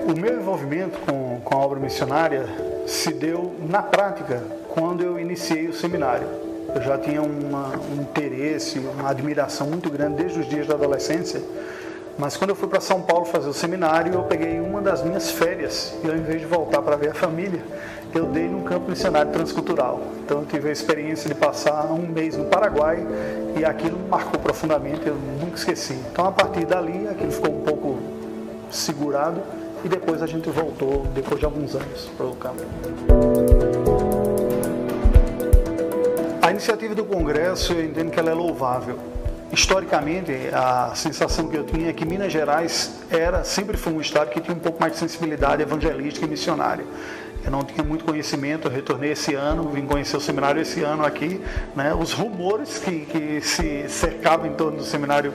O meu envolvimento com a obra missionária se deu na prática quando eu iniciei o seminário. Eu já tinha um interesse, uma admiração muito grande desde os dias da adolescência, mas quando eu fui para São Paulo fazer o seminário, eu peguei uma das minhas férias e ao invés de voltar para ver a família, eu dei num campo missionário transcultural. Então eu tive a experiência de passar um mês no Paraguai e aquilo me marcou profundamente, eu nunca esqueci. Então a partir dali, aquilo ficou um pouco segurado e depois a gente voltou, depois de alguns anos, para o campo. A iniciativa do Congresso, eu entendo que ela é louvável. Historicamente, a sensação que eu tinha é que Minas Gerais sempre foi um estado que tinha um pouco mais de sensibilidade evangelística e missionária. Eu não tinha muito conhecimento, eu retornei esse ano, vim conhecer o seminário esse ano aqui, né? Os rumores que se cercavam em torno do seminário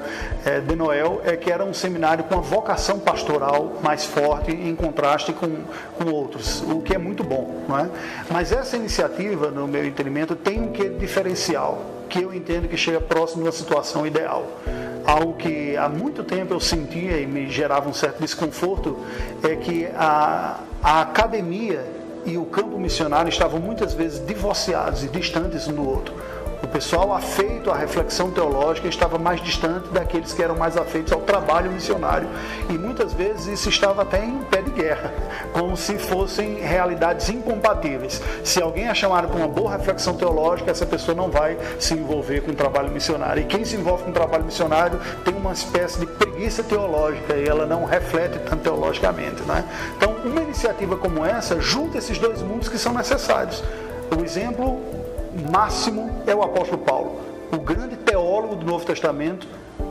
de Noel é que era um seminário com uma vocação pastoral mais forte em contraste com outros, o que é muito bom, não é? Mas essa iniciativa, no meu entendimento, tem um quê diferencial, que eu entendo que chega próximo de uma situação ideal. Algo que há muito tempo eu sentia e me gerava um certo desconforto é que a academia e o campo missionário estavam muitas vezes divorciados e distantes um do outro. O pessoal afeito à reflexão teológica estava mais distante daqueles que eram mais afeitos ao trabalho missionário. E muitas vezes isso estava até em pé de guerra, como se fossem realidades incompatíveis. Se alguém é chamado para uma boa reflexão teológica, essa pessoa não vai se envolver com o trabalho missionário. E quem se envolve com o trabalho missionário tem uma espécie de preguiça teológica e ela não reflete tanto teologicamente, né? Então, uma iniciativa como essa junta esses dois mundos que são necessários. O exemplo máximo é o apóstolo Paulo, o grande teólogo do Novo Testamento,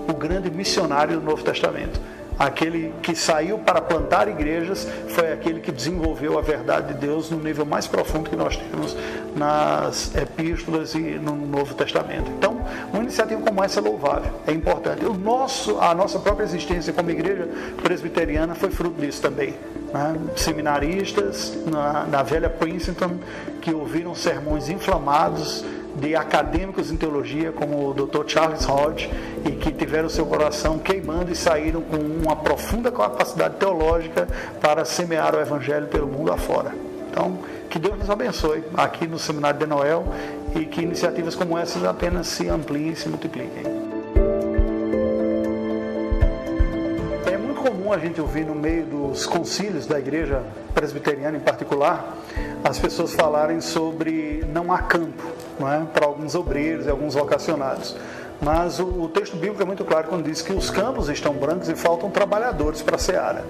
o grande missionário do Novo Testamento. Aquele que saiu para plantar igrejas foi aquele que desenvolveu a verdade de Deus no nível mais profundo que nós temos nas epístolas e no Novo Testamento. Então, uma iniciativa como essa é louvável, é importante. A nossa própria existência como igreja presbiteriana foi fruto disso também, né? Seminaristas na velha Princeton que ouviram sermões inflamados de acadêmicos em teologia como o Dr. Charles Hodge e que tiveram seu coração queimando e saíram com uma profunda capacidade teológica para semear o evangelho pelo mundo afora. Então, que Deus nos abençoe aqui no Seminário de Noel e que iniciativas como essas apenas se ampliem e se multipliquem. É muito comum a gente ouvir no meio dos concílios da igreja presbiteriana em particular, as pessoas falarem sobre não há campo, não é? Para alguns obreiros e alguns vocacionados. Mas o texto bíblico é muito claro quando diz que os campos estão brancos e faltam trabalhadores para a seara.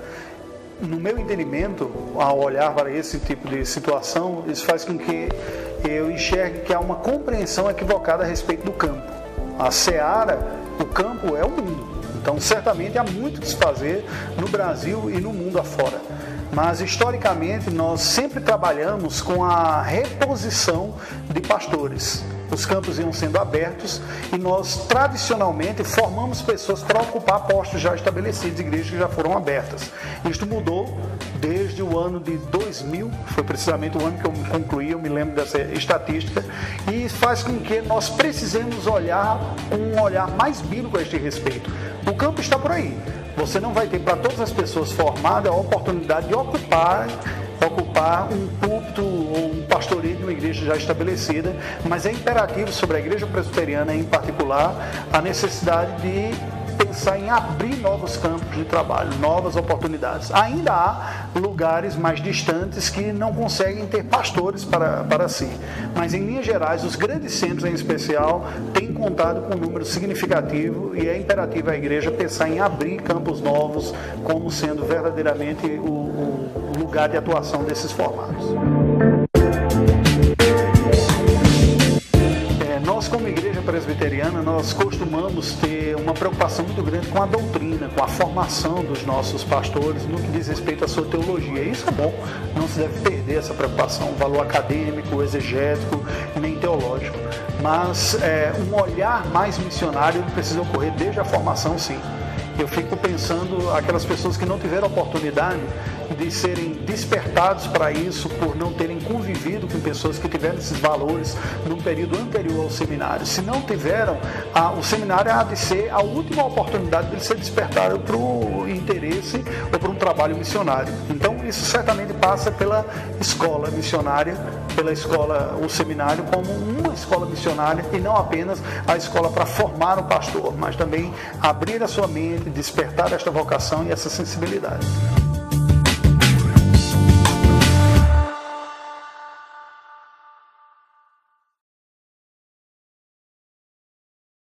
No meu entendimento, ao olhar para esse tipo de situação, isso faz com que eu enxergue que há uma compreensão equivocada a respeito do campo. A seara, o campo é o mundo. Então, certamente há muito que se fazer no Brasil e no mundo afora. Mas, historicamente, nós sempre trabalhamos com a reposição de pastores. Os campos iam sendo abertos e nós, tradicionalmente, formamos pessoas para ocupar postos já estabelecidos, igrejas que já foram abertas. Isto mudou desde o ano de 2000, foi precisamente o ano que eu concluí, eu me lembro dessa estatística, e faz com que nós precisemos olhar um olhar mais bíblico a este respeito. O campo está por aí. Você não vai ter para todas as pessoas formadas a oportunidade de ocupar um púlpito ou um pastoreio de uma igreja já estabelecida, mas é imperativo sobre a igreja presbiteriana em particular a necessidade de pensar em abrir novos campos de trabalho, novas oportunidades. Ainda há lugares mais distantes que não conseguem ter pastores para si, mas em linhas gerais, os grandes centros em especial têm contado com um número significativo e é imperativo a igreja pensar em abrir campos novos como sendo verdadeiramente o lugar de atuação desses formatos. Nós, como igreja presbiteriana, nós costumamos ter uma preocupação muito grande com a doutrina, com a formação dos nossos pastores no que diz respeito à sua teologia. Isso é bom, não se deve perder essa preocupação, o valor acadêmico, exegético, nem teológico. Mas um olhar mais missionário precisa ocorrer desde a formação, sim. Eu fico pensando aquelas pessoas que não tiveram oportunidade de serem despertados para isso por não terem convivido com pessoas que tiveram esses valores num período anterior ao seminário. Se não tiveram, o seminário há de ser a última oportunidade de ser despertado para o interesse ou para um trabalho missionário. Então, isso certamente passa pela escola missionária, pela escola, o seminário como uma escola missionária e não apenas a escola para formar um pastor, mas também abrir a sua mente, despertar esta vocação e essa sensibilidade.